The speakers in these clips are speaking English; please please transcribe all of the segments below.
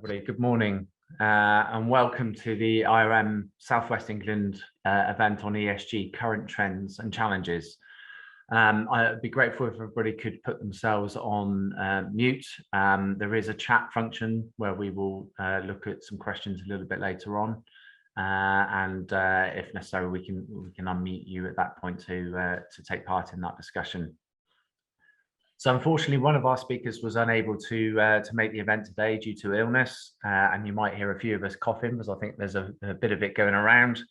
everybody. Good morning and welcome to the IRM Southwest England event on ESG current trends and challenges. I'd be grateful if everybody could put themselves on mute. There is a chat function where we will look at some questions a little bit later on, and if necessary, we can unmute you at that point to take part in that discussion. So unfortunately, one of our speakers was unable to make the event today due to illness, and you might hear a few of us coughing because I think there's a bit of it going around.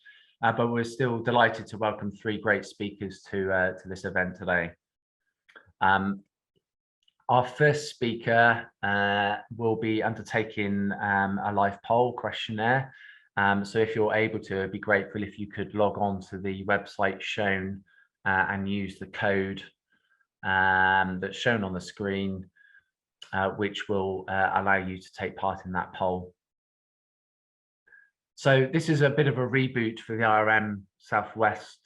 But we're still delighted to welcome three great speakers to this event today. Our first speaker will be undertaking a live poll questionnaire. So if you're able to, I'd be grateful if you could log on to the website shown and use the code that's shown on the screen, which will allow you to take part in that poll. So this is a bit of a reboot for the IRM Southwest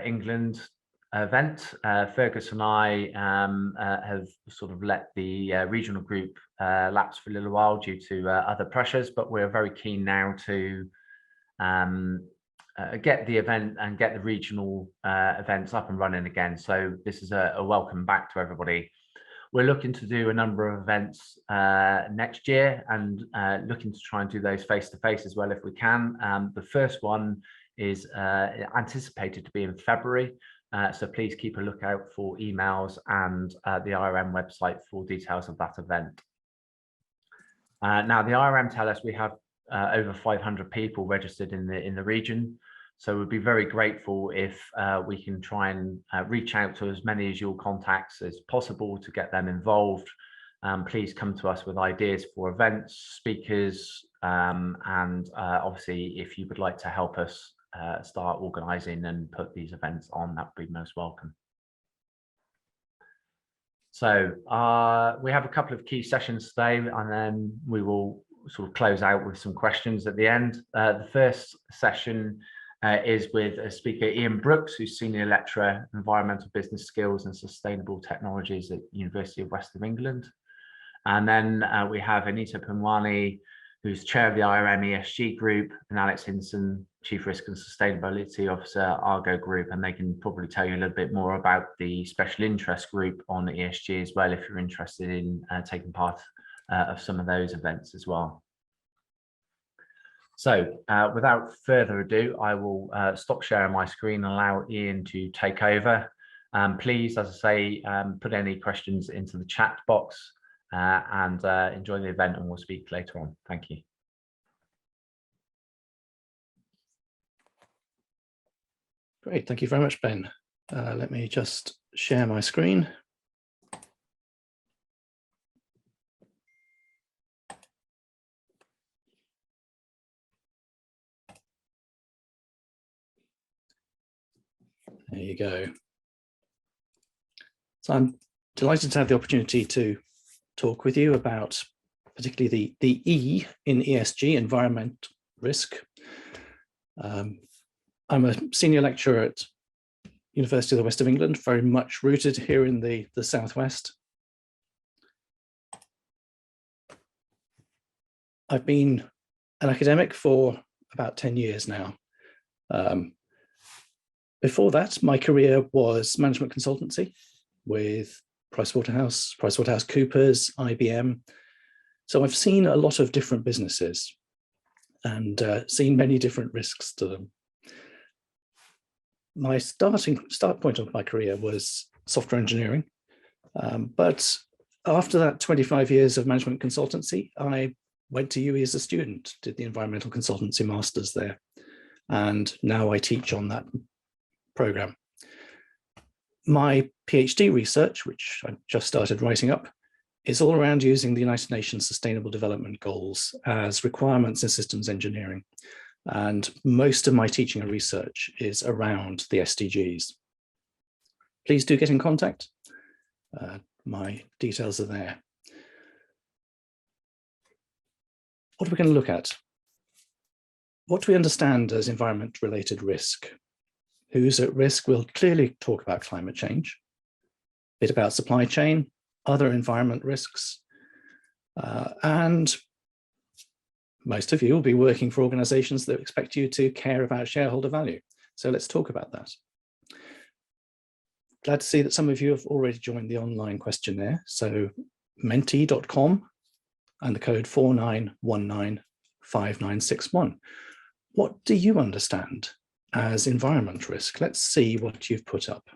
England event. Fergus and I have sort of let the regional group lapse for a little while due to other pressures, but we're very keen now to get the event and get the regional events up and running again. So this is a welcome back to everybody. We're looking to do a number of events next year and looking to try and do those face-to-face as well if we can. The first one is anticipated to be in February. So please keep a lookout for emails and the IRM website for details of that event. Now the IRM tell us we have over 500 people registered in the region. So we'd be very grateful if we can try and reach out to as many of your contacts as possible to get them involved. Please come to us with ideas for events, speakers, and obviously if you would like to help us start organising and put these events on, that would be most welcome. So we have a couple of key sessions today, and then we will sort of close out with some questions at the end. The first session is with a speaker, Ian Brooks, who's Senior Lecturer, Environmental Business Skills and Sustainable Technologies at University of West of England. And then we have Anita Punwani, who's Chair of the IRM ESG Group, and Alex Hindson, Chief Risk and Sustainability Officer, Argo Group, and they can probably tell you a little bit more about the special interest group on ESG as well, if you're interested in taking part of some of those events as well. So without further ado, I will stop sharing my screen and allow Ian to take over. Please, as I say, put any questions into the chat box and enjoy the event, and we'll speak later on. Thank you. Great, thank you very much, Ben. Let me just share my screen. There you go. So I'm delighted to have the opportunity to talk with you about particularly the E in ESG, environment risk. I'm a senior lecturer at University of the West of England, very much rooted here in the Southwest. I've been an academic for about 10 years now. Before that, my career was management consultancy with PricewaterhouseCoopers, IBM. So I've seen a lot of different businesses and seen many different risks to them. My start point of my career was software engineering. But after that 25 years of management consultancy, I went to UE as a student, did the environmental consultancy masters there. And now I teach on that program. My PhD research, which I just started writing up, is all around using the United Nations Sustainable Development Goals as requirements in systems engineering. And most of my teaching and research is around the SDGs. Please do get in contact. My details are there. What are we going to look at? What do we understand as environment-related risk? Who's at risk? We'll clearly talk about climate change, a bit about supply chain, other environment risks, and most of you will be working for organizations that expect you to care about shareholder value. So let's talk about that. Glad to see that some of you have already joined the online questionnaire. So menti.com and the code 49195961. What do you understand as environment risk? Let's see what you've put up.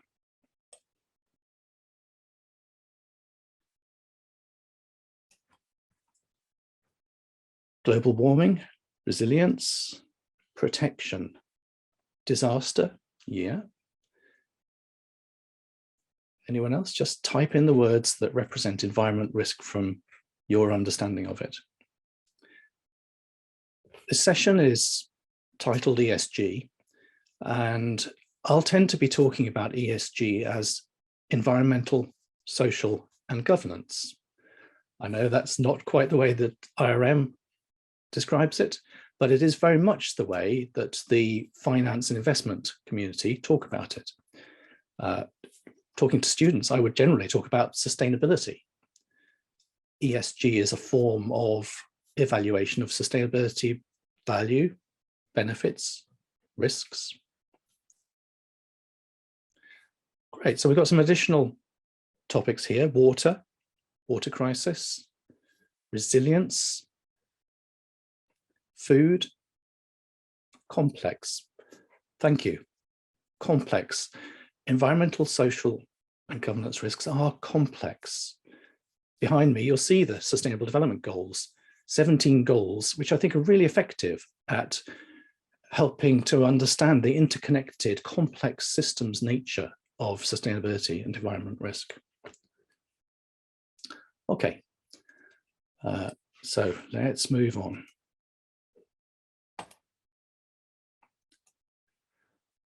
Global warming, resilience, protection, disaster, yeah. Anyone else? Just type in the words that represent environment risk from your understanding of it. This session is titled ESG, and I'll tend to be talking about ESG as environmental, social, and governance. I know that's not quite the way that IRM describes it, but it is very much the way that the finance and investment community talk about it. Talking to students, I would generally talk about sustainability. ESG is a form of evaluation of sustainability value, benefits, risks. Great, so we've got some additional topics here: water crisis, resilience, food, complex. Thank you. Complex. Environmental, social, and governance risks are complex. Behind me, you'll see the Sustainable Development Goals, 17 goals, which I think are really effective at helping to understand the interconnected, complex systems nature of sustainability and environment risk. Okay, so let's move on.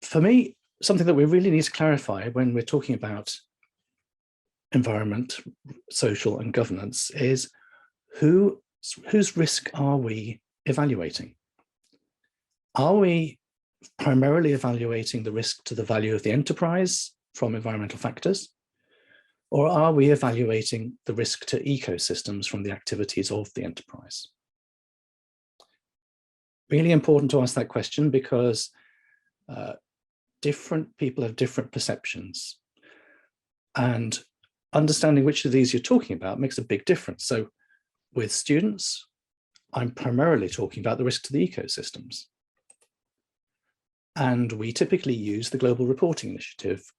For me, something that we really need to clarify when we're talking about environment, social, and governance is whose risk are we evaluating? Are we primarily evaluating the risk to the value of the enterprise from environmental factors? Or are we evaluating the risk to ecosystems from the activities of the enterprise? Really important to ask that question because different people have different perceptions, and understanding which of these you're talking about makes a big difference. So with students, I'm primarily talking about the risk to the ecosystems. And we typically use the Global Reporting Initiative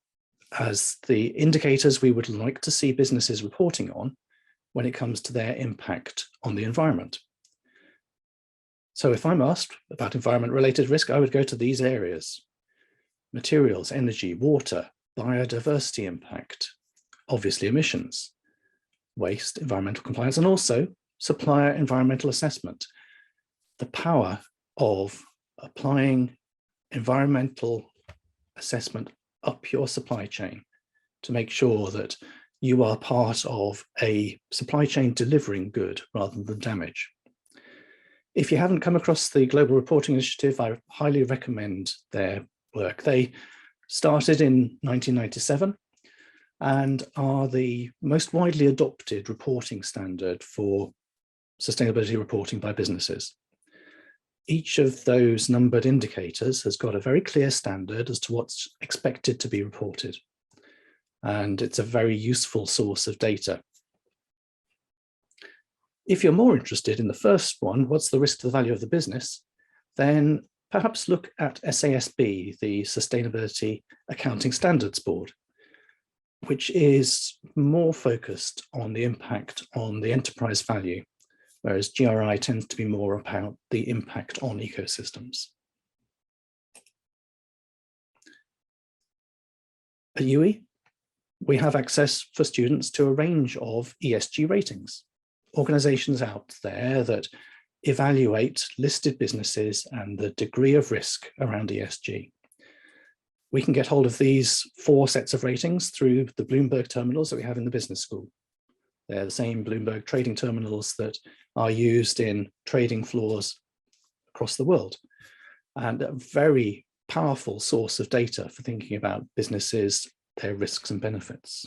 as the indicators we would like to see businesses reporting on when it comes to their impact on the environment. So if I'm asked about environment-related risk, I would go to these areas: materials, energy, water, biodiversity impact, obviously emissions, waste, environmental compliance, and also supplier environmental assessment. The power of applying environmental assessment up your supply chain to make sure that you are part of a supply chain delivering good rather than damage. If you haven't come across the Global Reporting Initiative, I highly recommend their work. They started in 1997 and are the most widely adopted reporting standard for sustainability reporting by businesses. Each of those numbered indicators has got a very clear standard as to what's expected to be reported. And it's a very useful source of data. If you're more interested in the first one, what's the risk to the value of the business, then perhaps look at SASB, the Sustainability Accounting Standards Board, which is more focused on the impact on the enterprise value, whereas GRI tends to be more about the impact on ecosystems. At UE, we have access for students to a range of ESG ratings, organizations out there that evaluate listed businesses and the degree of risk around ESG. We can get hold of these 4 sets of ratings through the Bloomberg terminals that we have in the business school. They're the same Bloomberg trading terminals that are used in trading floors across the world, and a very powerful source of data for thinking about businesses, their risks and benefits.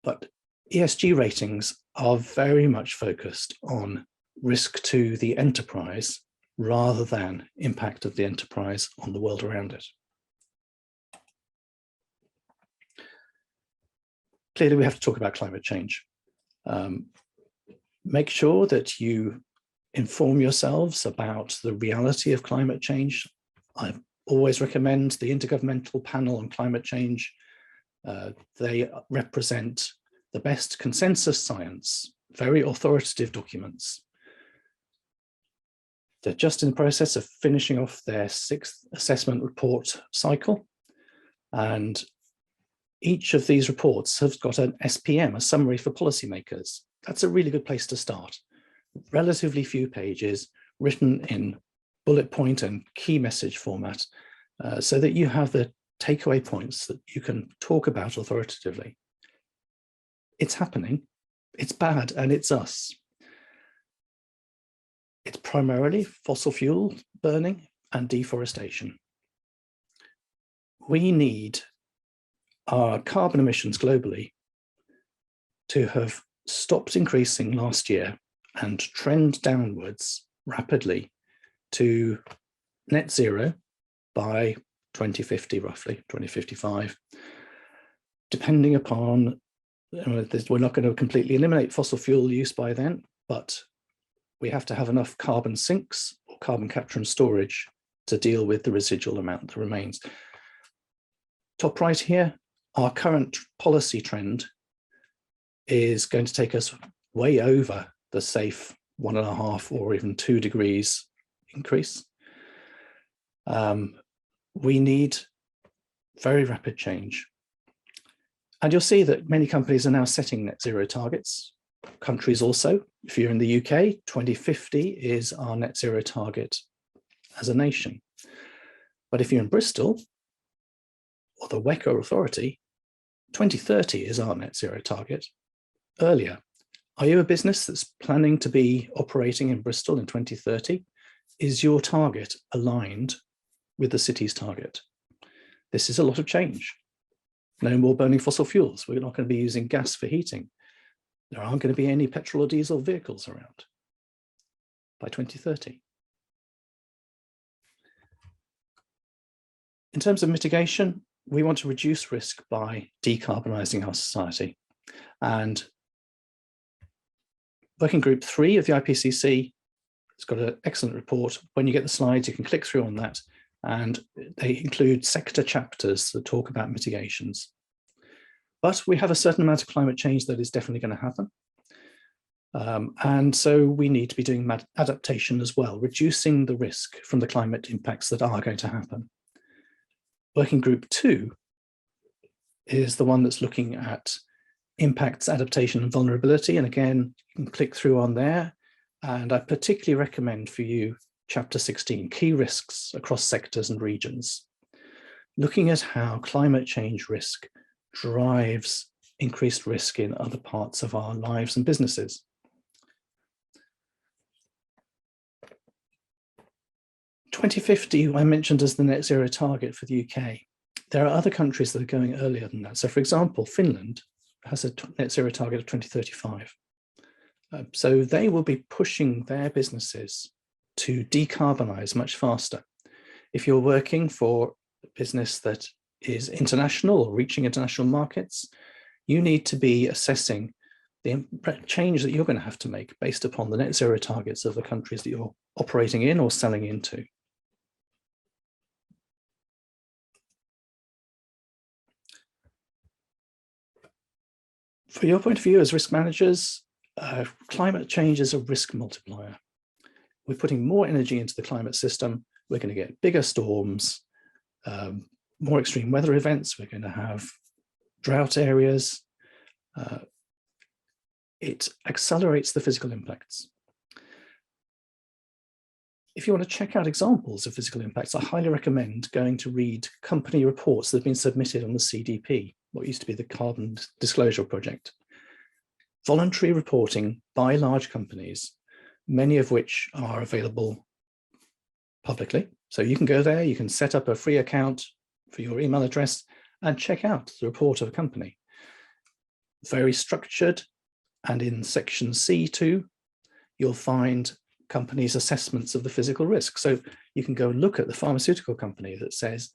But ESG ratings are very much focused on risk to the enterprise rather than impact of the enterprise on the world around it. Clearly, we have to talk about climate change. Make sure that you inform yourselves about the reality of climate change. I always recommend the Intergovernmental Panel on Climate Change. They represent the best consensus science, very authoritative documents. They're just in the process of finishing off their 6th assessment report cycle. And each of these reports has got an SPM, a summary for policymakers. That's a really good place to start. Relatively few pages written in bullet point and key message format, so that you have the takeaway points that you can talk about authoritatively. It's happening, it's bad, and it's us. It's primarily fossil fuel burning and deforestation. We need our carbon emissions globally to have stopped increasing last year and trend downwards rapidly to net zero by 2050, roughly 2055, depending upon, we're not going to completely eliminate fossil fuel use by then, but we have to have enough carbon sinks or carbon capture and storage to deal with the residual amount that remains. Top right here, our current policy trend is going to take us way over the safe 1.5 or even 2 degrees increase. We need very rapid change. And you'll see that many companies are now setting net zero targets. Countries also, if you're in the UK, 2050 is our net zero target as a nation. But if you're in Bristol, or the WECA authority, 2030 is our net zero target earlier. Are you a business that's planning to be operating in Bristol in 2030? Is your target aligned with the city's target? This is a lot of change. No more burning fossil fuels. We're not going to be using gas for heating. There aren't going to be any petrol or diesel vehicles around by 2030. In terms of mitigation, we want to reduce risk by decarbonising our society. And Working Group 3 of the IPCC has got an excellent report. When you get the slides, you can click through on that. And they include sector chapters that talk about mitigations. But we have a certain amount of climate change that is definitely going to happen. And so we need to be doing adaptation as well, reducing the risk from the climate impacts that are going to happen. Working Group 2 is the one that's looking at impacts, adaptation, and vulnerability. And again, you can click through on there. And I particularly recommend for you Chapter 16, Key Risks Across Sectors and Regions, looking at how climate change risk drives increased risk in other parts of our lives and businesses. In 2050, I mentioned as the net zero target for the UK. There are other countries that are going earlier than that. So for example, Finland has a net zero target of 2035. So they will be pushing their businesses to decarbonize much faster. If you're working for a business that is international or reaching international markets, you need to be assessing the change that you're going to have to make based upon the net zero targets of the countries that you're operating in or selling into. From your point of view as risk managers, climate change is a risk multiplier. We're putting more energy into the climate system. We're going to get bigger storms, more extreme weather events. We're going to have drought areas. It accelerates the physical impacts. If you want to check out examples of physical impacts, I highly recommend going to read company reports that have been submitted on the CDP, what used to be the Carbon Disclosure Project. Voluntary reporting by large companies, many of which are available publicly. So you can go there, you can set up a free account for your email address and check out the report of a company. Very structured, and in section C2, you'll find companies' assessments of the physical risk. So you can go and look at the pharmaceutical company that says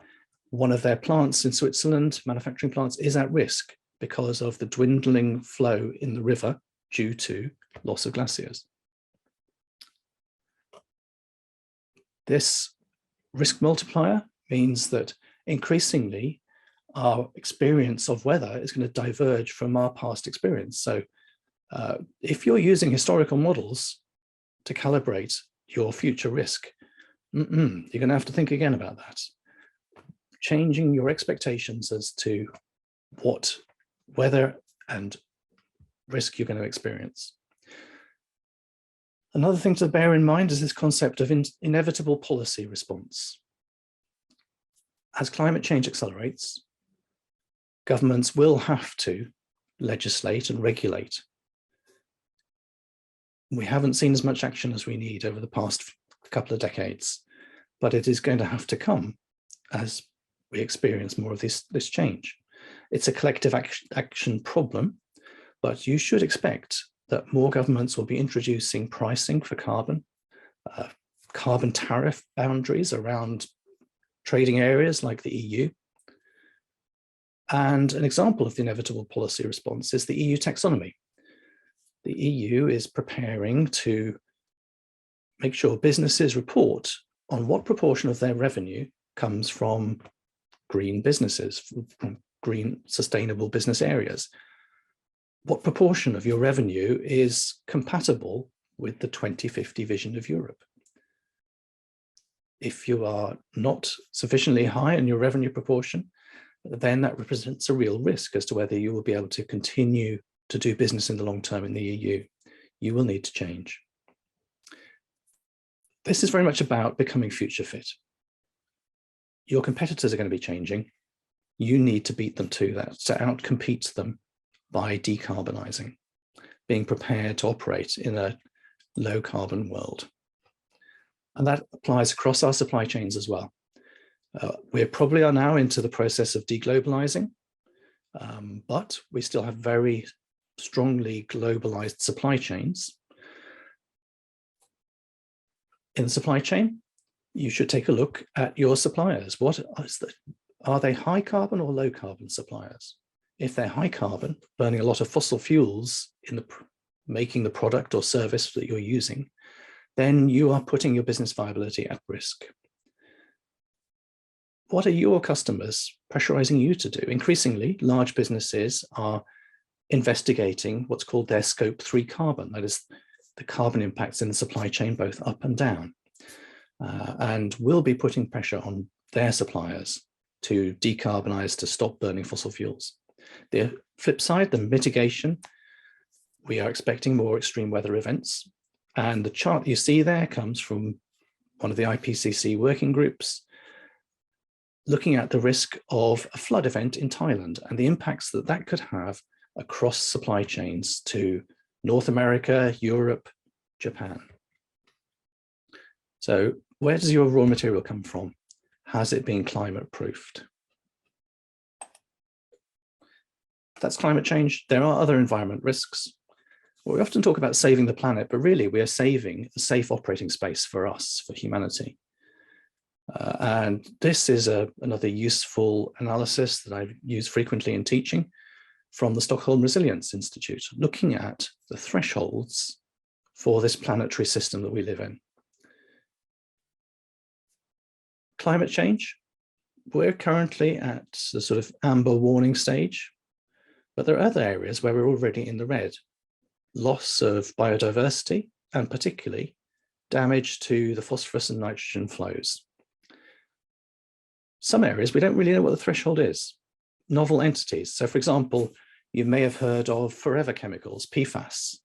one of their plants in Switzerland, manufacturing plants, is at risk because of the dwindling flow in the river due to loss of glaciers. This risk multiplier means that increasingly our experience of weather is going to diverge from our past experience. So if you're using historical models to calibrate your future risk, you're going to have to think again about that. Changing your expectations as to what weather and risk you're going to experience. Another thing to bear in mind is this concept of inevitable policy response. As climate change accelerates, governments will have to legislate and regulate. We haven't seen as much action as we need over the past couple of decades, but it is going to have to come as we experience more of this change. It's a collective action problem, but you should expect that more governments will be introducing pricing for carbon, carbon tariff boundaries around trading areas like the EU. And an example of the inevitable policy response is the EU taxonomy. The EU is preparing to make sure businesses report on what proportion of their revenue comes from green businesses, from green sustainable business areas. What proportion of your revenue is compatible with the 2050 vision of Europe? If you are not sufficiently high in your revenue proportion, then that represents a real risk as to whether you will be able to continue to do business in the long term in the EU. You will need to change. This is very much about becoming future fit. Your competitors are going to be changing. You need to beat them to that, to outcompete them by decarbonising, being prepared to operate in a low carbon world. And that applies across our supply chains as well. We probably are now into the process of deglobalizing, but we still have very strongly globalized supply chains. In the supply chain, you should take a look at your suppliers. Are they high carbon or low carbon suppliers? If they're high carbon, burning a lot of fossil fuels in making the product or service that you're using, then you are putting your business viability at risk. What are your customers pressurizing you to do? Increasingly, large businesses are investigating what's called their scope 3 carbon. That is the carbon impacts in the supply chain, both up and down, and will be putting pressure on their suppliers to decarbonize, to stop burning fossil fuels. The flip side, the mitigation, we are expecting more extreme weather events. And the chart you see there comes from one of the IPCC working groups, looking at the risk of a flood event in Thailand and the impacts that that could have across supply chains to North America, Europe, Japan. So where does your raw material come from? Has it been climate proofed? That's climate change. There are other environment risks. We often talk about saving the planet, but really we are saving a safe operating space for us, for humanity. And this is another useful analysis that I use frequently in teaching from the Stockholm Resilience Institute, looking at the thresholds for this planetary system that we live in. Climate change, we're currently at the sort of amber warning stage, but there are other areas where we're already in the red. Loss of biodiversity, and particularly damage to the phosphorus and nitrogen flows. Some areas we don't really know what the threshold is. Novel entities. So for example, you may have heard of forever chemicals, PFAS,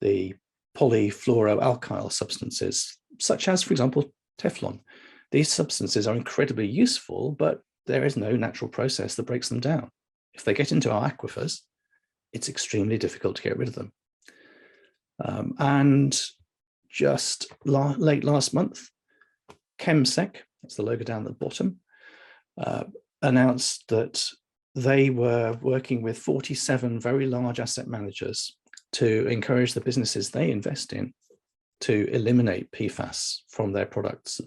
the polyfluoroalkyl substances, such as, for example, Teflon. These substances are incredibly useful, but there is no natural process that breaks them down. If they get into our aquifers, it's extremely difficult to get rid of them. And just late last month, ChemSec, that's the logo down at the bottom, announced that they were working with 47 very large asset managers to encourage the businesses they invest in to eliminate PFAS from their products.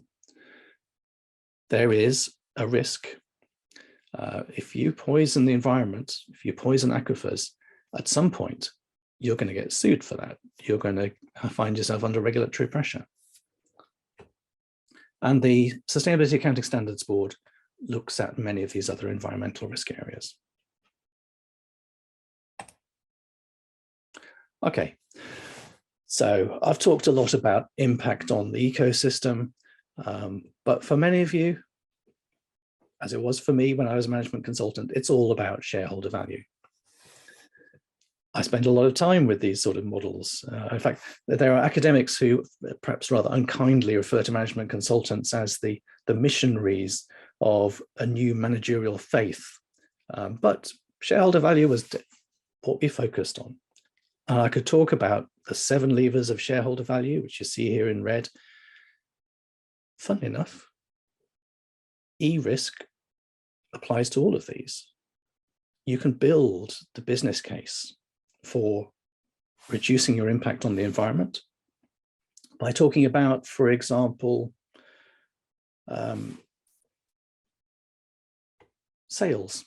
There is a risk. If you poison the environment, if you poison aquifers, at some point, you're going to get sued for that. You're going to find yourself under regulatory pressure. And the Sustainability Accounting Standards Board looks at many of these other environmental risk areas. Okay, so I've talked a lot about impact on the ecosystem, but for many of you, as it was for me when I was a management consultant, it's all about shareholder value. I spend a lot of time with these sort of models. In fact, there are academics who perhaps rather unkindly refer to management consultants as the missionaries of a new managerial faith. But shareholder value was what we focused on. And I could talk about the 7 levers of shareholder value, which you see here in red. Funnily enough, E-risk applies to all of these. You can build the business case for reducing your impact on the environment by talking about, for example, sales.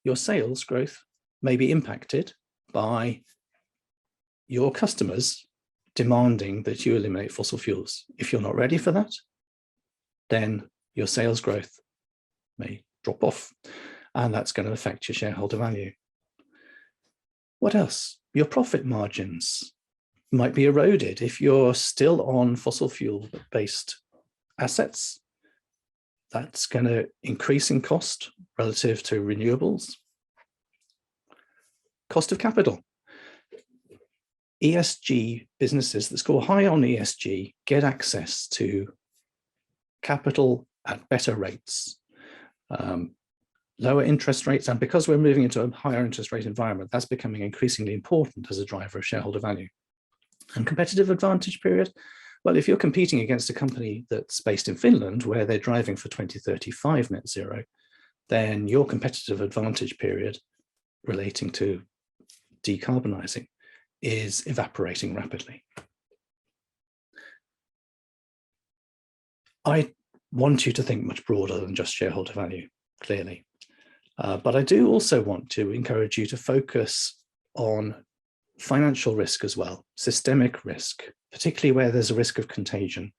Your sales growth may be impacted by your customers demanding that you eliminate fossil fuels. If you're not ready for that, then your sales growth may drop off, and that's going to affect your shareholder value. What else? Your profit margins might be eroded if you're still on fossil fuel-based assets. That's going to increase in cost relative to renewables. Cost of capital. ESG businesses that score high on ESG get access to capital at better rates, lower interest rates, and because we're moving into a higher interest rate environment, that's becoming increasingly important as a driver of shareholder value. And competitive advantage period, well, if you're competing against a company that's based in Finland, where they're driving for 2035 net zero, then your competitive advantage period relating to decarbonizing is evaporating rapidly. I want you to think much broader than just shareholder value, clearly. But I do also want to encourage you to focus on financial risk as well, systemic risk, particularly where there's a risk of contagion.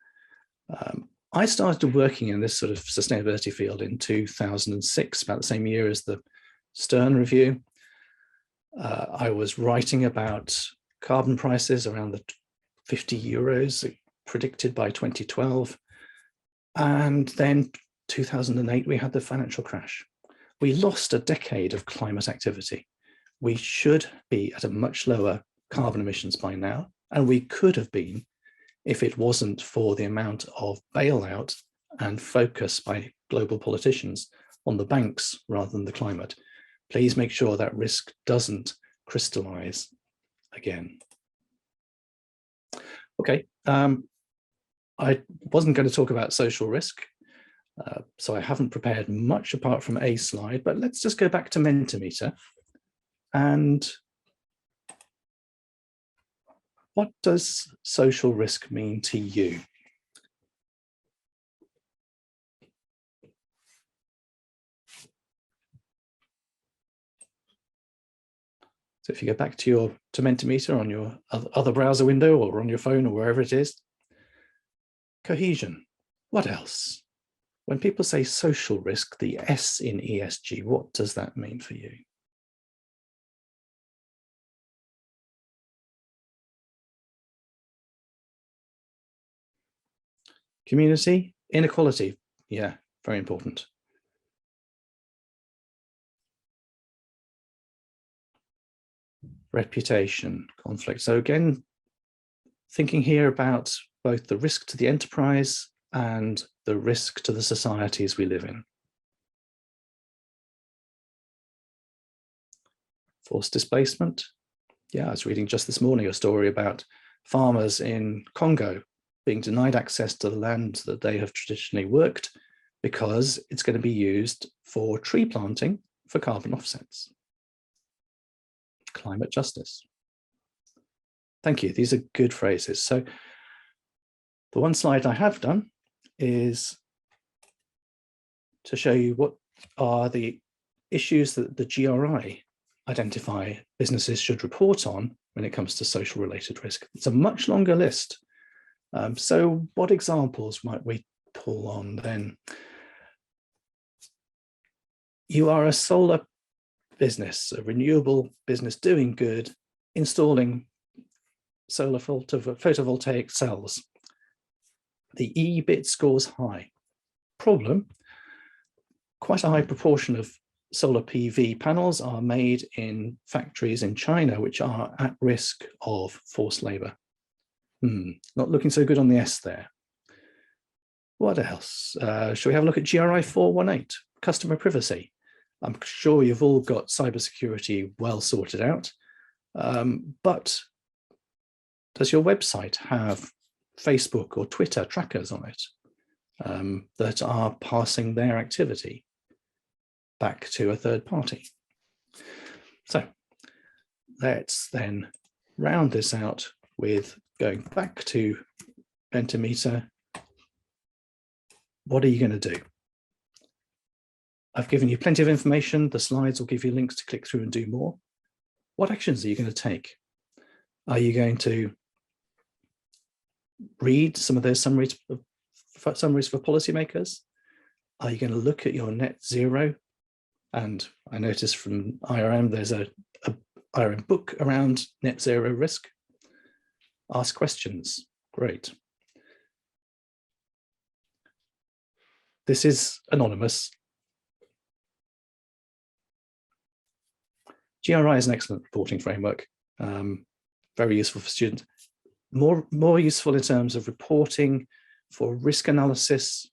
I started working in this sort of sustainability field in 2006, about the same year as the Stern Review. I was writing about carbon prices around the 50 euros predicted by 2012. And then 2008, we had the financial crash. We lost a decade of climate activity. We should be at a much lower carbon emissions by now, and we could have been if it wasn't for the amount of bailout and focus by global politicians on the banks rather than the climate. Please make sure that risk doesn't crystallize again. Okay, I wasn't going to talk about social risk, so I haven't prepared much apart from a slide, but let's just go back to Mentimeter. And what does social risk mean to you? So if you go back to Mentimeter on your other browser window or on your phone or wherever it is, cohesion, what else? When people say social risk, the S in ESG, what does that mean for you? Community, inequality, yeah, very important. Reputation, conflict. So again, thinking here about both the risk to the enterprise and the risk to the societies we live in. Forced displacement. Yeah, I was reading just this morning a story about farmers in Congo being denied access to the land that they have traditionally worked because it's going to be used for tree planting for carbon offsets. climate justice. Thank you. These are good phrases. So the one slide I have done is to show you what are the issues that the GRI identify businesses should report on when it comes to social related risk. It's a much longer list. So what examples might we pull on then? You are a solar business, a renewable business doing good, installing solar photovoltaic cells. The EBIT scores high. Problem, quite a high proportion of solar PV panels are made in factories in China, which are at risk of forced labor. Not looking so good on the S there. What else? Shall we have a look at GRI 418, customer privacy? I'm sure you've all got cybersecurity well sorted out, but does your website have Facebook or Twitter trackers on it that are passing their activity back to a third party? So let's then round this out with going back to Pentameter. What are you going to do? I've given you plenty of information. The slides will give you links to click through and do more. What actions are you going to take? Are you going to read some of those summaries for policymakers? Are you going to look at your net zero? And I noticed from IRM, there's a IRM book around net zero risk. Ask questions. Great. This is anonymous. GRI is an excellent reporting framework, very useful for students. More useful in terms of reporting for risk analysis.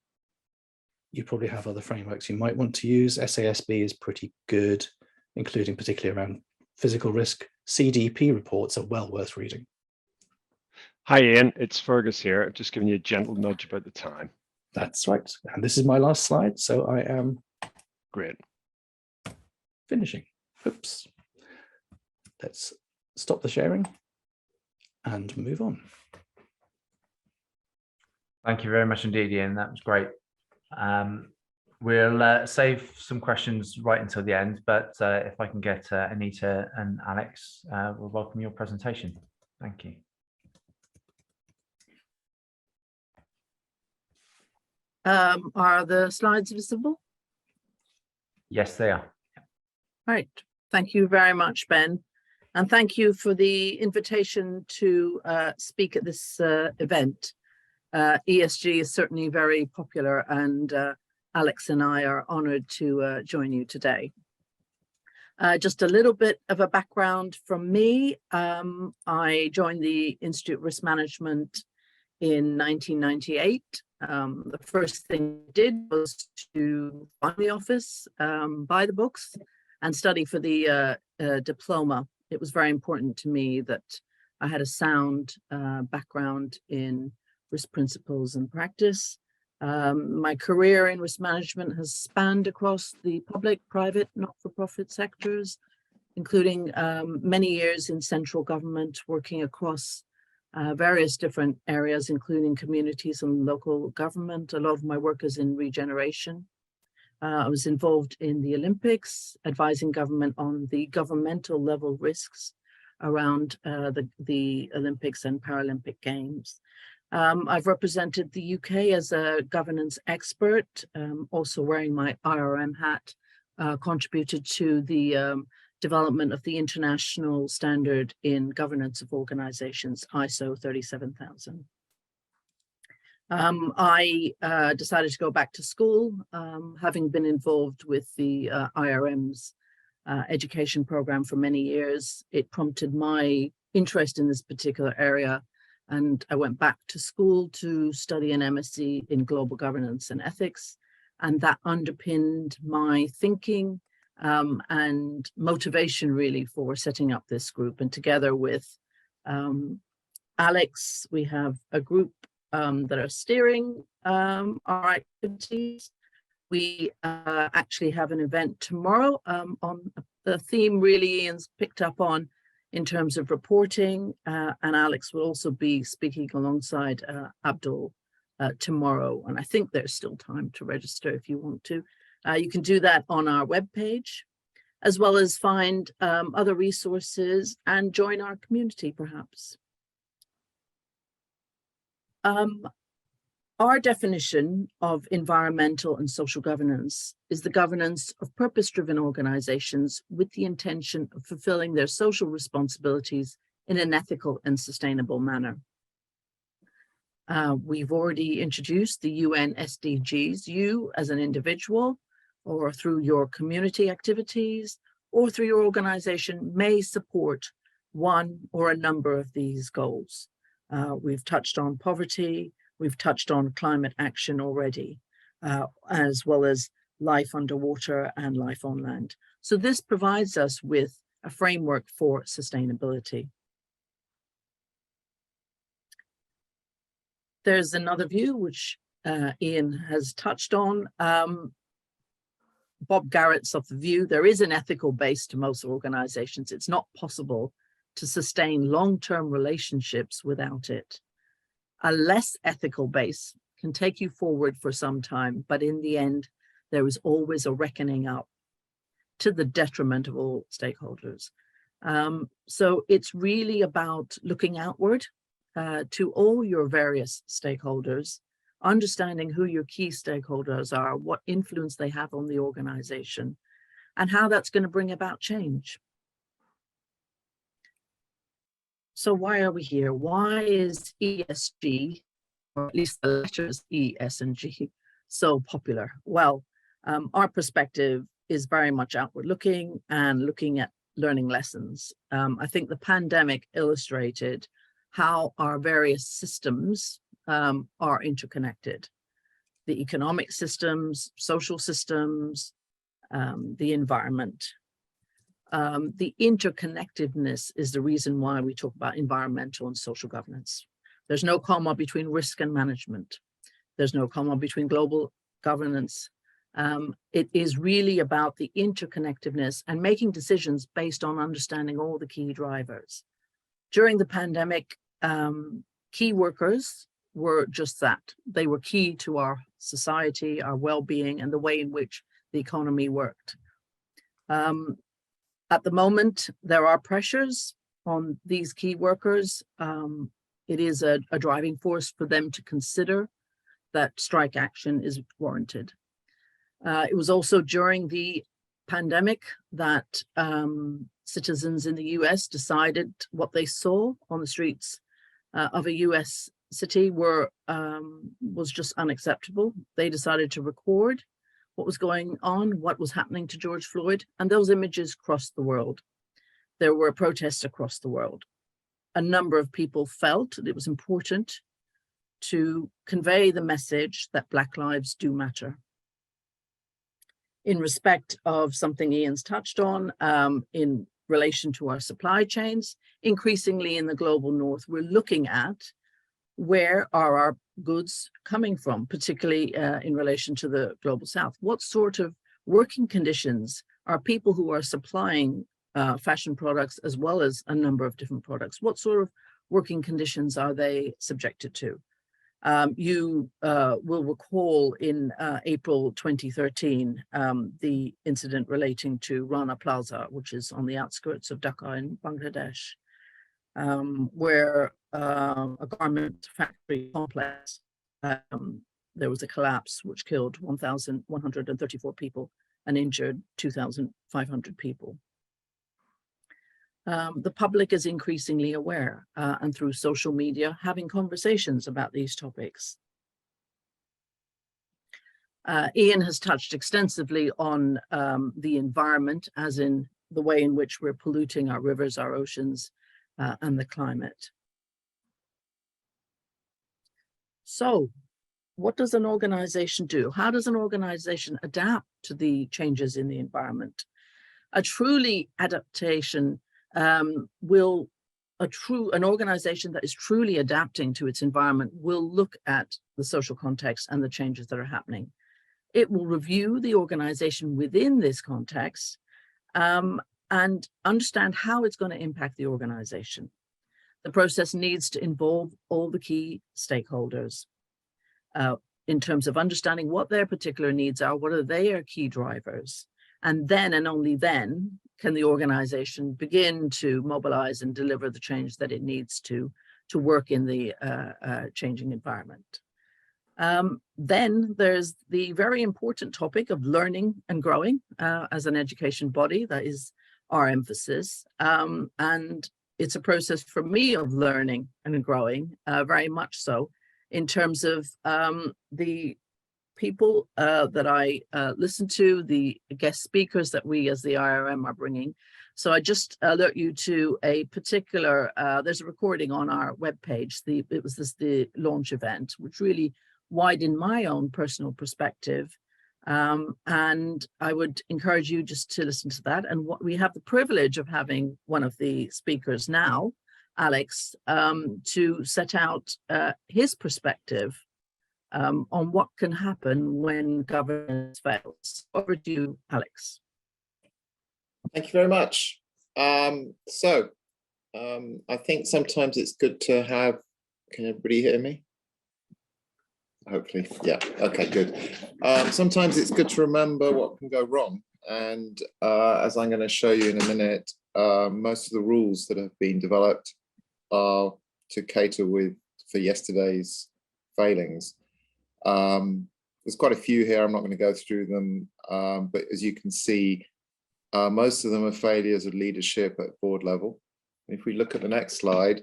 You probably have other frameworks you might want to use. SASB is pretty good, including particularly around physical risk. CDP reports are well worth reading. Hi, Ian. It's Fergus here. I've just given you a gentle nudge about the time. That's right. And this is my last slide, so I am Great. finishing. Oops. Let's stop the sharing and move on. Thank you very much indeed, Ian. That was great. We'll save some questions right until the end, but if I can get Anita and Alex, we'll welcome your presentation. Thank you. Are the slides visible? Yes, they are. Right. Thank you very much, Ben. And thank you for the invitation to speak at this event. ESG is certainly very popular, and Alex and I are honored to join you today. Just a little bit of a background from me. I joined the Institute of Risk Management in 1998. The first thing I did was to find the office, buy the books, and study for the diploma. It was very important to me that I had a sound background in risk principles and practice. My career in risk management has spanned across the public, private, not-for-profit sectors, including many years in central government, working across various different areas, including communities and local government. A lot of my work is in regeneration. I was involved in the Olympics, advising government on the governmental level risks around the Olympics and Paralympic Games. I've represented the UK as a governance expert, also wearing my IRM hat, contributed to the development of the international standard in governance of organizations, ISO 37000. I decided to go back to school, having been involved with the IRM's education program for many years. It prompted my interest in this particular area, and I went back to school to study an MSc in global governance and ethics, and that underpinned my thinking and motivation really for setting up this group. And together with Alex, we have a group that are steering our activities. We actually have an event tomorrow on the theme really Ian's picked up on in terms of reporting, and Alex will also be speaking alongside Abdul tomorrow. And I think there's still time to register if you want to. You can do that on our webpage, as well as find other resources and join our community, perhaps. Our definition of environmental and social governance is the governance of purpose-driven organizations with the intention of fulfilling their social responsibilities in an ethical and sustainable manner. We've already introduced the UN SDGs. You as an individual, or through your community activities, or through your organization, may support one or a number of these goals. We've touched on poverty, we've touched on climate action already, as well as life underwater and life on land. So this provides us with a framework for sustainability. There's another view which Ian has touched on. Bob Garrett's of the view there is an ethical base to most organizations. It's not possible to sustain long-term relationships without it. A less ethical base can take you forward for some time, but in the end, there is always a reckoning up to the detriment of all stakeholders. So it's really about looking outward to all your various stakeholders, understanding who your key stakeholders are, what influence they have on the organization, and how that's going to bring about change. So why are we here? Why is ESG, or at least the letters E, S, and G, so popular? Well, our perspective is very much outward looking and looking at learning lessons. I think the pandemic illustrated how our various systems are interconnected. The economic systems, social systems, the environment. The interconnectedness is the reason why we talk about environmental and social governance. There's no comma between risk and management. There's no comma between global governance. It is really about the interconnectedness and making decisions based on understanding all the key drivers. During the pandemic, key workers were just that. They were key to our society, our well-being, and the way in which the economy worked. At the moment, there are pressures on these key workers. It is a driving force for them to consider that strike action is warranted. It was also during the pandemic that citizens in the US decided what they saw on the streets of a US city was just unacceptable. They decided to record what was going on, what was happening to George Floyd, and those images crossed the world. There were protests across the world. A number of people felt that it was important to convey the message that Black lives do matter. In respect of something Ian's touched on, in relation to our supply chains, increasingly in the global north, we're looking at where are our goods coming from, particularly in relation to the global south. What sort of working conditions are people who are supplying fashion products as well as a number of different products? What sort of working conditions are they subjected to? You will recall in April 2013, the incident relating to Rana Plaza, which is on the outskirts of Dhaka in Bangladesh, where a garment factory complex, there was a collapse which killed 1,134 people and injured 2,500 people. The public is increasingly aware and through social media having conversations about these topics. Ian has touched extensively on the environment, as in the way in which we're polluting our rivers, our oceans, and the climate. So what does an organization do? How does an organization adapt to the changes in the environment? A truly adaptation an organization that is truly adapting to its environment will look at the social context and the changes that are happening. It will review the organization within this context and understand how it's going to impact the organization. The process needs to involve all the key stakeholders in terms of understanding what their particular needs are, what are their key drivers, and then and only then can the organization begin to mobilize and deliver the change that it needs to work in the changing environment. Then there's the very important topic of learning and growing as an education body. That is our emphasis. And it's a process for me of learning and growing, very much so, in terms of the people that I listen to, the guest speakers that we as the IRM are bringing. So I just alert you to a particular, there's a recording on our webpage. It was the launch event, which really widened my own personal perspective. And I would encourage you just to listen to that. And what we have the privilege of having one of the speakers now, Alex, to set out his perspective on what can happen when governance fails. Over to you, Alex. Thank you very much. I think sometimes it's good to have, can everybody hear me? Hopefully, yeah, okay, good. Sometimes it's good to remember what can go wrong. And as I'm going to show you in a minute, most of the rules that have been developed are to cater for yesterday's failings. There's quite a few here, I'm not going to go through them, but as you can see, most of them are failures of leadership at board level. If we look at the next slide,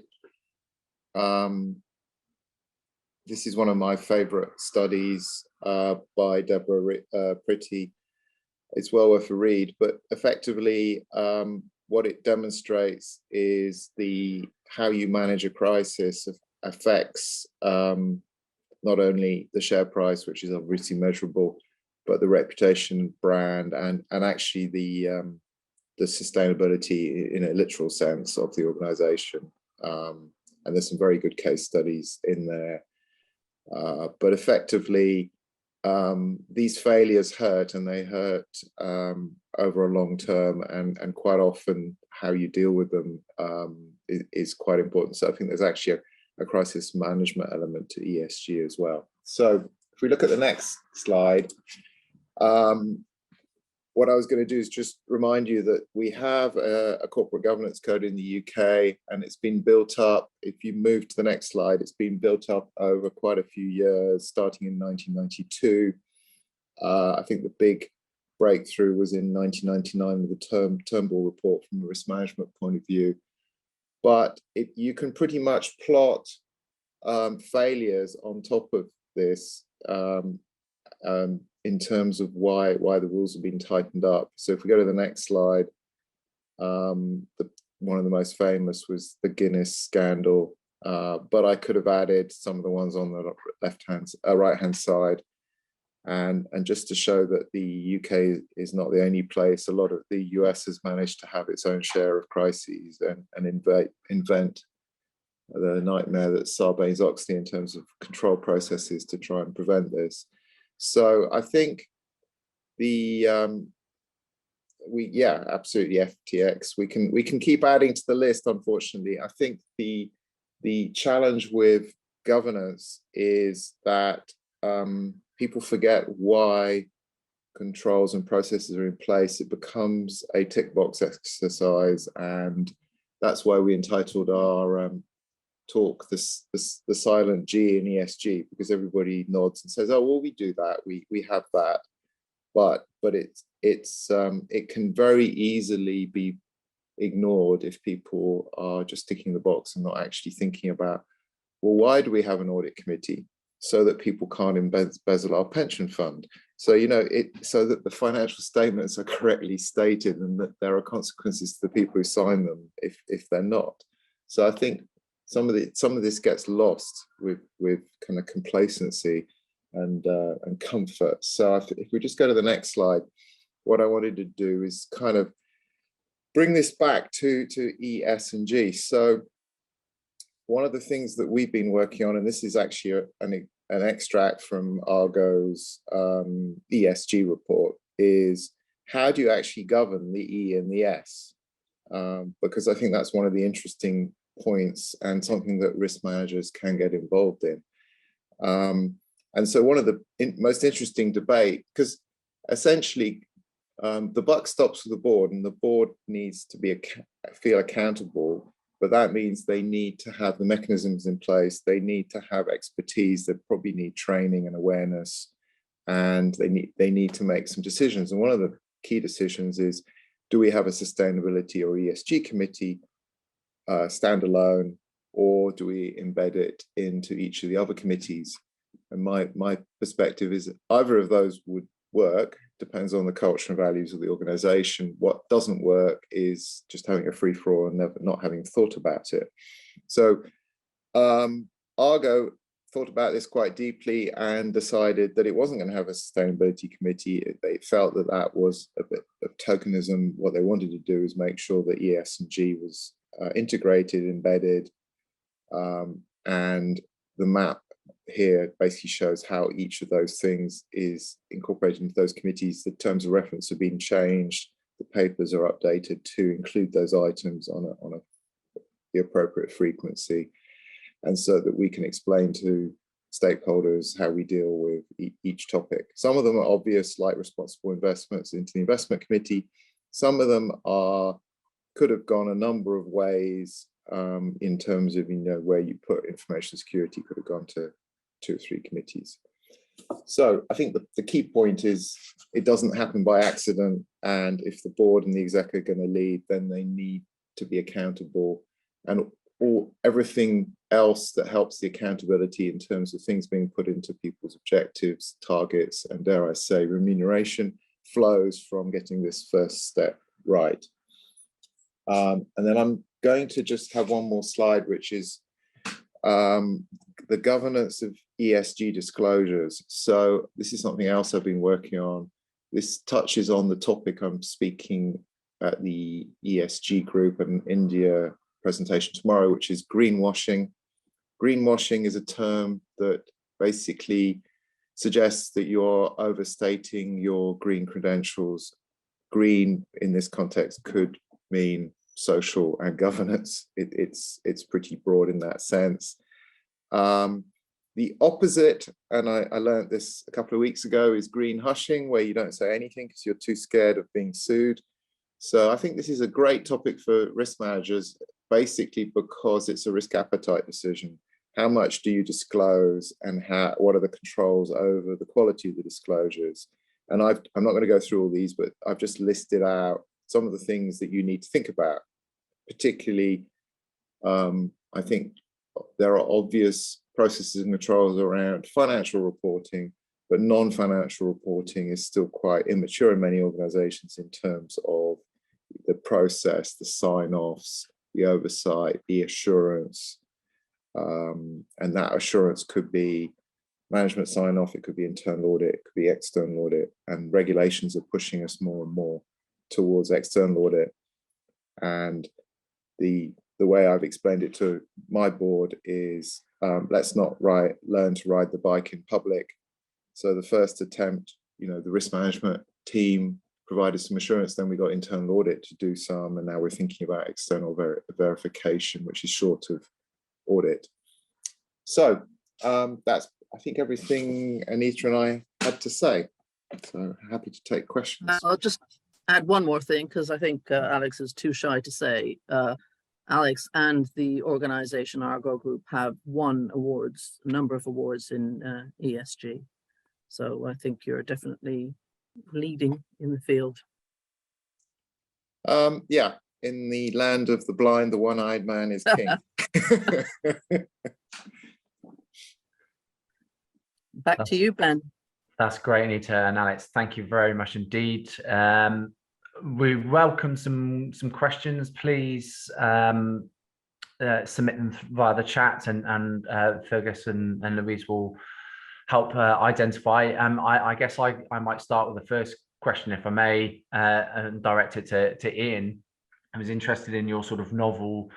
this is one of my favorite studies by Deborah Pritty. It's well worth a read, but effectively what it demonstrates is how you manage a crisis affects not only the share price, which is obviously measurable, but the reputation, brand, and actually the sustainability in a literal sense of the organization. And there's some very good case studies in there. But effectively, these failures hurt, and they hurt over a long term, and quite often how you deal with them is quite important. So I think there's actually a crisis management element to ESG as well. So if we look at the next slide, what I was going to do is just remind you that we have a corporate governance code in the UK, and it's been built up. If you move to the next slide, it's been built up over quite a few years, starting in 1992. I think the big breakthrough was in 1999 with the Turnbull report from a risk management point of view. But you can pretty much plot failures on top of this in terms of why the rules have been tightened up. So if we go to the next slide, one of the most famous was the Guinness scandal, but I could have added some of the ones on the right-hand side. And just to show that the UK is not the only place, a lot of the US has managed to have its own share of crises and invent the nightmare that's Sarbanes-Oxley in terms of control processes to try and prevent this. So I think absolutely FTX. We can keep adding to the list. Unfortunately, I think the challenge with governance is that people forget why controls and processes are in place. It becomes a tick box exercise, and that's why we entitled our talk the silent G in ESG, because everybody nods and says, oh well, we do that, we have that, but it can very easily be ignored if people are just ticking the box and not actually thinking about, well, why do we have an audit committee? So that people can't embezzle our pension fund. So so that the financial statements are correctly stated, and that there are consequences to the people who sign them if they're not. So I think some of this gets lost with kind of complacency and comfort. So if we just go to the next slide, what I wanted to do is kind of bring this back to E, S, and G. So one of the things that we've been working on, and this is actually an extract from Argo's ESG report, is how do you actually govern the E and the S? because I think that's one of the interesting points and something that risk managers can get involved in. And so one of the most interesting debate, because essentially the buck stops with the board, and the board needs to feel accountable, but that means they need to have the mechanisms in place, they need to have expertise, they probably need training and awareness, and they need to make some decisions. And one of the key decisions is, do we have a sustainability or ESG committee standalone, or do we embed it into each of the other committees? And my perspective is that either of those would work, depends on the culture and values of the organization. What doesn't work is just having a free-for-all and not having thought about it. So Argo thought about this quite deeply and decided that it wasn't going to have a sustainability committee. They felt that that was a bit of tokenism. What they wanted to do is make sure that ES and G was integrated, embedded, and the map here basically shows how each of those things is incorporated into those committees. The terms of reference have been changed, the papers are updated to include those items on the appropriate frequency, and so that we can explain to stakeholders how we deal with each topic. Some of them are obvious, like responsible investments into the investment committee. Some of them could have gone a number of ways in terms of, where you put information security could have gone to 2 or 3 committees. So I think the key point is it doesn't happen by accident, and if the board and the exec are going to lead, then they need to be accountable, and everything else that helps the accountability in terms of things being put into people's objectives, targets, and dare I say remuneration, flows from getting this first step right. And then I'm going to just have one more slide, which is the governance of ESG disclosures. So this is something else I've been working on. This touches on the topic I'm speaking at the ESG group in India presentation tomorrow, which is greenwashing. Greenwashing is a term that basically suggests that you're overstating your green credentials. Green in this context could mean social and governance. It's pretty broad in that sense. The opposite, and I learned this a couple of weeks ago, is green hushing, where you don't say anything because you're too scared of being sued. So I think this is a great topic for risk managers, basically because it's a risk appetite decision. How much do you disclose, and what are the controls over the quality of the disclosures? And I'm not going to go through all these, but I've just listed out some of the things that you need to think about. Particularly, I think there are obvious processes and controls around financial reporting, but non-financial reporting is still quite immature in many organizations in terms of the process, the sign-offs, the oversight, the assurance, and that assurance could be management sign-off, it could be internal audit, it could be external audit, and regulations are pushing us more and more towards external audit. And the way I've explained it to my board is let's not learn to ride the bike in public. So the first attempt, the risk management team provided some assurance, then we got internal audit to do some, and now we're thinking about external verification, which is short of audit. So that's, I think, everything Anita and I had to say. So happy to take questions. I'll just add one more thing, because I think Alex is too shy to say. Alex and the organization Argo Group have won awards, a number of awards in ESG. So I think you're definitely leading in the field. Yeah, in the land of the blind, the one-eyed man is king. Back to you, Ben. That's great, Anita and Alex. Thank you very much indeed. We welcome some questions. Please submit them via the chat, and Fergus and Louise will help identify. I guess I might start with the first question, if I may, and direct it to Ian. I was interested in your sort of novel,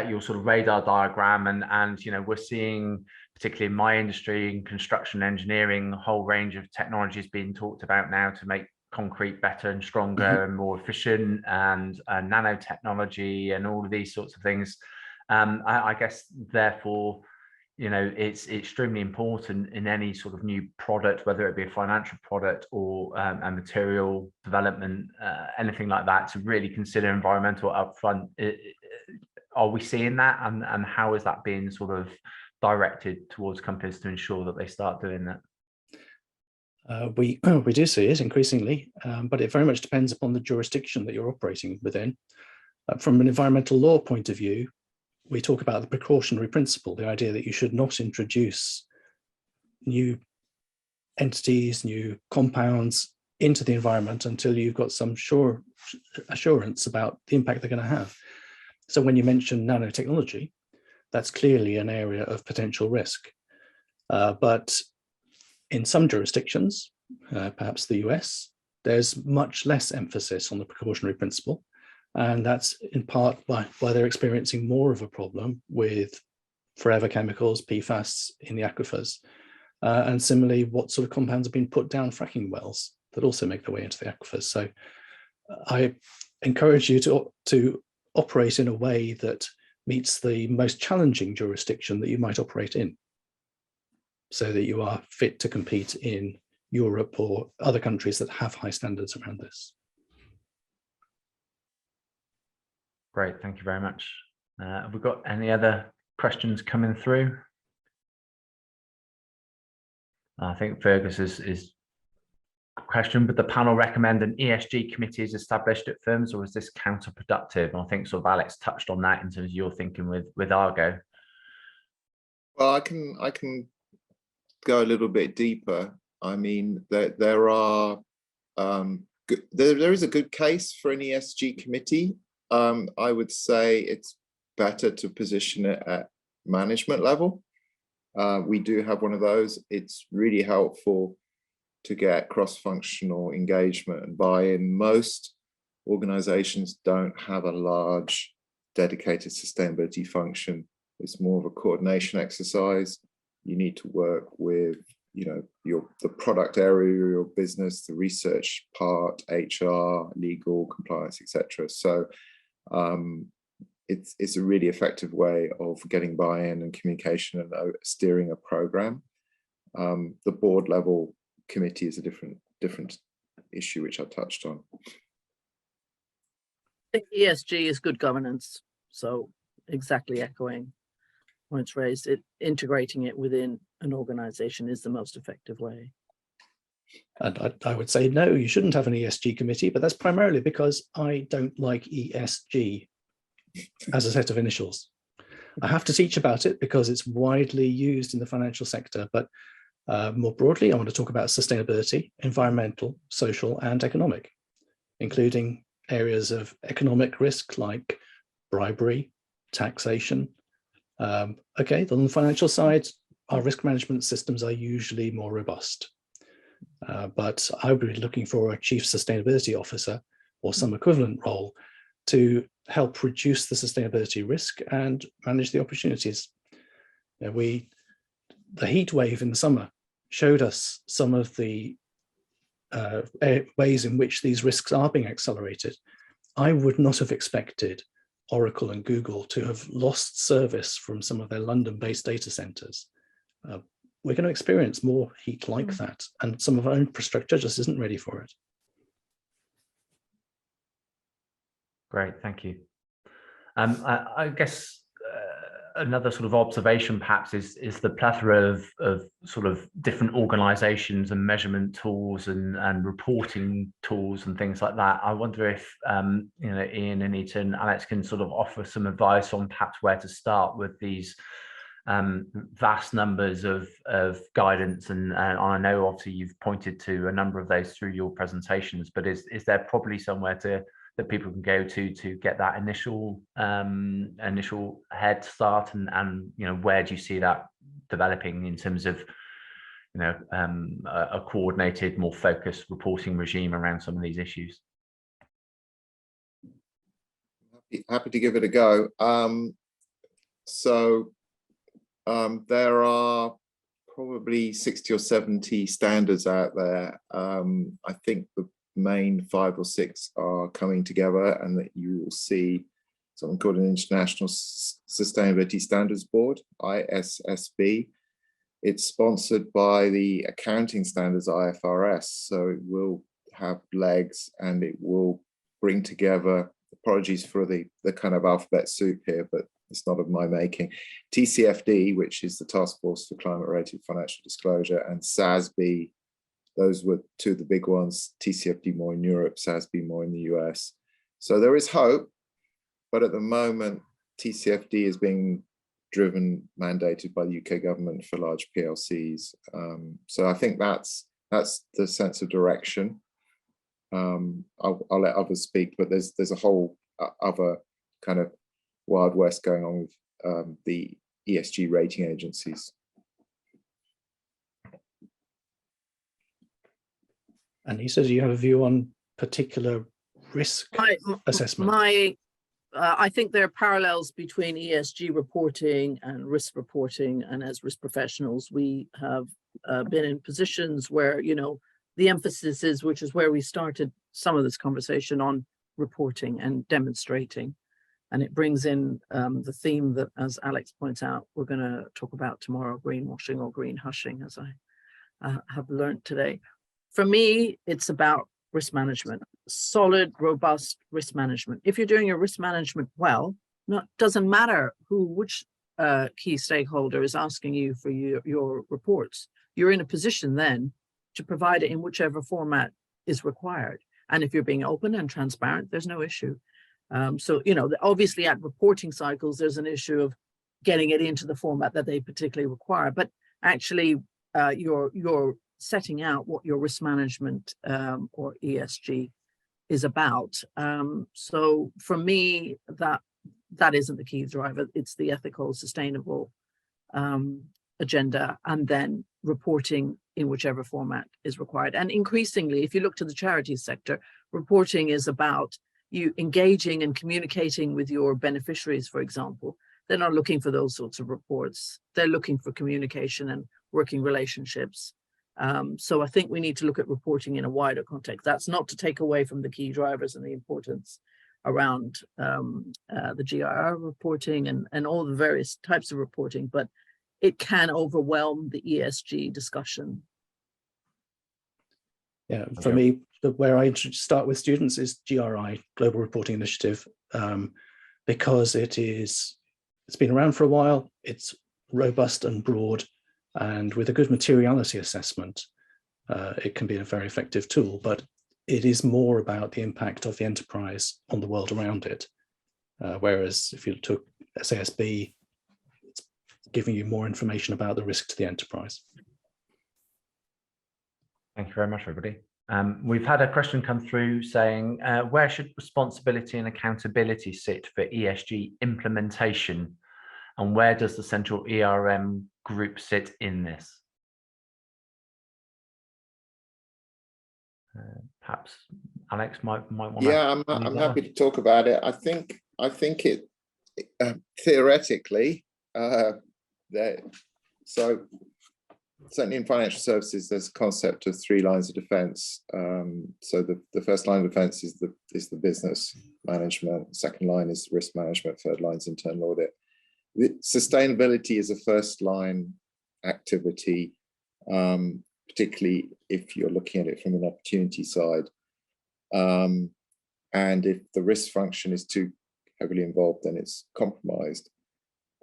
your sort of radar diagram, and we're seeing, particularly in my industry, in construction engineering, a whole range of technologies being talked about now to make concrete better and stronger and more efficient, and nanotechnology and all of these sorts of things. I guess therefore, you know, it's extremely important in any sort of new product, whether it be a financial product or a material development, anything like that, to really consider environmental upfront. Are we seeing that, and how is that being sort of directed towards companies to ensure that they start doing that? We do see it increasingly, but it very much depends upon the jurisdiction that you're operating within. From an environmental law point of view, we talk about the precautionary principle, the idea that you should not introduce new entities, new compounds into the environment until you've got some assurance about the impact they're going to have. So when you mention nanotechnology, that's clearly an area of potential risk. But in some jurisdictions, perhaps the US, there's much less emphasis on the precautionary principle. And that's in part why they're experiencing more of a problem with forever chemicals, PFAS in the aquifers. And similarly, what sort of compounds have been put down fracking wells that also make their way into the aquifers. So I encourage you to operate in a way that meets the most challenging jurisdiction that you might operate in, so that you are fit to compete in Europe or other countries that have high standards around this. Great, thank you very much. Have we got any other questions coming through? I think Fergus is question, would the panel recommend an ESG committee is established at firms, or is this counterproductive? And I think sort of Alex touched on that in terms of your thinking with Argo. Well, I can go a little bit deeper. I mean, there is a good case for an ESG committee. I would say it's better to position it at management level. We do have one of those. It's really helpful to get cross-functional engagement and buy-in. Most organizations don't have a large dedicated sustainability function. It's more of a coordination exercise. You need to work with, you know, the product area, your business, the research part, HR, legal, compliance, etc. So it's a really effective way of getting buy-in and communication and steering a program. The board level committee is a different issue, which I touched on. I think ESG is good governance. So exactly echoing points raised, integrating it within an organization is the most effective way. And I would say, no, you shouldn't have an ESG committee, but that's primarily because I don't like ESG as a set of initials. I have to teach about it because it's widely used in the financial sector, but more broadly, I want to talk about sustainability, environmental, social, and economic, including areas of economic risk like bribery, taxation. Okay, on the financial side, our risk management systems are usually more robust. But I would be looking for a chief sustainability officer or some equivalent role to help reduce the sustainability risk and manage the opportunities. You know, the heat wave in the summer showed us some of the ways in which these risks are being accelerated. I would not have expected Oracle and Google to have lost service from some of their London-based data centers. We're going to experience more heat like that, and some of our infrastructure just isn't ready for it. Great, thank you. I guess another sort of observation perhaps is the plethora of sort of different organizations and measurement tools and reporting tools and things like that. I wonder if you know, Ian, Anita and Alex can sort of offer some advice on perhaps where to start with these vast numbers of guidance, and I know obviously you've pointed to a number of those through your presentations, but is there probably somewhere that people can go to get that initial head start, and you know, where do you see that developing in terms of, you know, a coordinated, more focused reporting regime around some of these issues? Happy to give it a go. There are probably 60 or 70 standards out there. I think the main 5 or 6 are coming together, and that you will see something called an International Sustainability Standards Board, ISSB. It's sponsored by the accounting standards IFRS, so it will have legs and it will bring together, apologies for the kind of alphabet soup here, but it's not of my making, TCFD, which is the Task Force for Climate-Related Financial Disclosure, and SASB. Those were 2 of the big ones, TCFD more in Europe, SASB more in the US. So there is hope, but at the moment, TCFD is being driven, mandated by the UK government for large PLCs. So I think that's the sense of direction. I'll let others speak, but there's a whole other kind of Wild West going on with the ESG rating agencies. Anita, do you have a view on particular risk assessment? I think there are parallels between ESG reporting and risk reporting, and as risk professionals, we have been in positions where, you know, the emphasis is, which is where we started some of this conversation, on reporting and demonstrating. And it brings in the theme that, as Alex points out, we're going to talk about tomorrow, greenwashing or green hushing, as I have learned today. For me, it's about risk management, solid, robust risk management. If you're doing your risk management well, doesn't matter which key stakeholder is asking you for your reports. You're in a position then to provide it in whichever format is required. And if you're being open and transparent, there's no issue. So, you know, obviously at reporting cycles, there's an issue of getting it into the format that they particularly require. But actually, you're setting out what your risk management or ESG is about. So for me, that isn't the key driver. It's the ethical, sustainable agenda, and then reporting in whichever format is required. And increasingly, if you look to the charities sector, reporting is about you engaging and communicating with your beneficiaries, for example. They're not looking for those sorts of reports. They're looking for communication and working relationships. So I think we need to look at reporting in a wider context. That's not to take away from the key drivers and the importance around the GIR reporting and all the various types of reporting, but it can overwhelm the ESG discussion. Yeah, for me, where I start with students is GRI, Global Reporting Initiative, because it's been around for a while, it's robust and broad, and with a good materiality assessment, it can be a very effective tool, but it is more about the impact of the enterprise on the world around it. Whereas if you took SASB, it's giving you more information about the risk to the enterprise. Thank you very much, everybody. We've had a question come through saying, where should responsibility and accountability sit for ESG implementation? And where does the central ERM group sit in this? Perhaps Alex might want to. Yeah, I'm happy to talk about it. I think it theoretically so certainly in financial services, there's a concept of 3 lines of defense. So the first line of defense is the business management. Second line is risk management. Third line is internal audit. Sustainability is a first line activity, particularly if you're looking at it from an opportunity side. And if the risk function is too heavily involved, then it's compromised.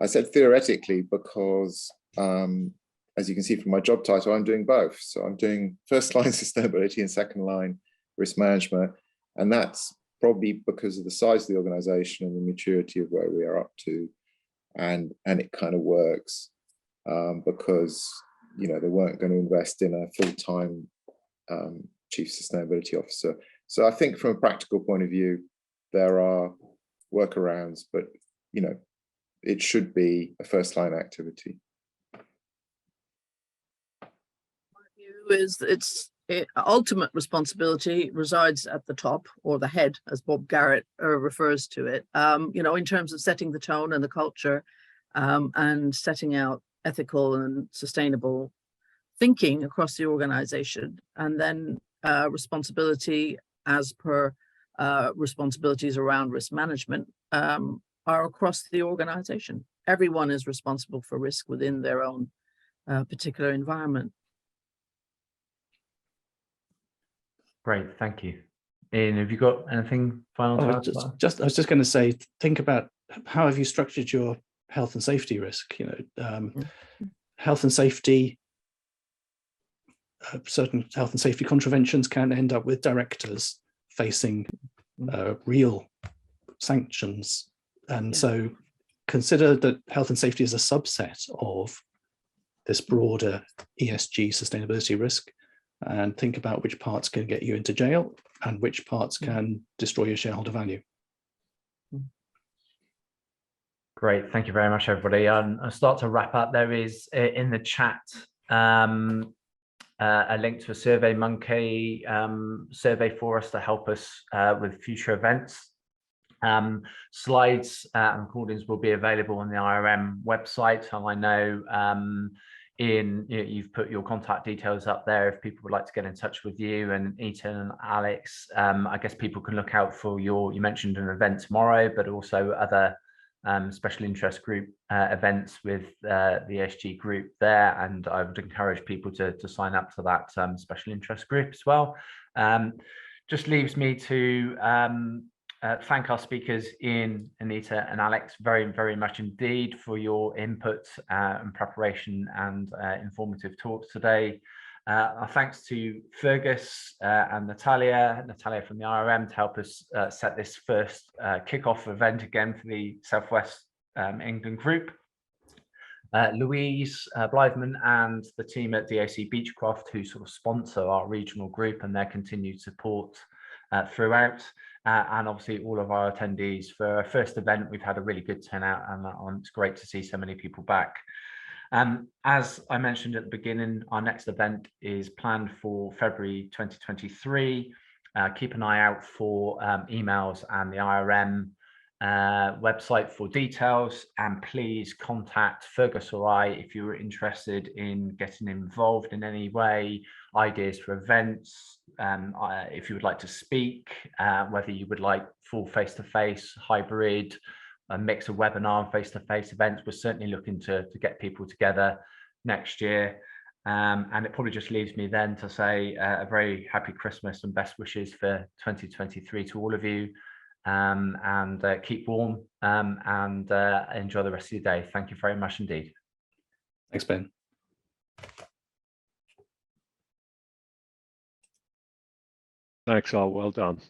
I said theoretically because, as you can see from my job title, I'm doing both. So I'm doing first line sustainability and second line risk management. And that's probably because of the size of the organization and the maturity of where we are up to. And it kind of works because, you know, they weren't going to invest in a full-time chief sustainability officer. So I think from a practical point of view, there are workarounds, but, you know, it should be a first line activity. My view is ultimate responsibility resides at the top, or the head, as Bob Garrett refers to it, you know, in terms of setting the tone and the culture and setting out ethical and sustainable thinking across the organization. And then responsibility as per responsibilities around risk management are across the organization. Everyone is responsible for risk within their own particular environment. Great, thank you. Ian, have you got anything final to I add? was just going to say, think about how have you structured your health and safety risk? You know, health and safety, certain health and safety contraventions can end up with directors facing real sanctions, and so consider that health and safety is a subset of this broader ESG sustainability risk, and think about which parts can get you into jail and which parts can destroy your shareholder value. Great, thank you very much, everybody. I'll start to wrap up. There is in the chat a link to a SurveyMonkey survey for us to help us with future events. Slides and recordings will be available on the IRM website. And I know Ian, you've put your contact details up there if people would like to get in touch with you, and Anita and Alex. I guess people can look out for you mentioned an event tomorrow, but also other special interest group events with the ESG group there, and I would encourage people to sign up to that special interest group as well. Just leaves me to thank our speakers, Ian, Anita and Alex, very, very much indeed for your input and preparation and informative talks today. Our thanks to Fergus and Natalia from the IRM to help us set this first kickoff event again for the Southwest England group. Louise Blytheman and the team at DAC Beechcroft, who sort of sponsor our regional group, and their continued support throughout. And obviously all of our attendees for our first event. We've had a really good turnout, and it's great to see so many people back. As I mentioned at the beginning, our next event is planned for February 2023. Keep an eye out for emails and the IRM website for details, and please contact Fergus or I if you're interested in getting involved in any way, ideas for events, if you would like to speak, whether you would like full face-to-face, hybrid, a mix of webinar and face-to-face events. We're certainly looking to get people together next year. And it probably just leaves me then to say a very happy Christmas and best wishes for 2023 to all of you. And keep warm and enjoy the rest of your day. Thank you very much indeed. Thanks, Ben. Thanks all, well done.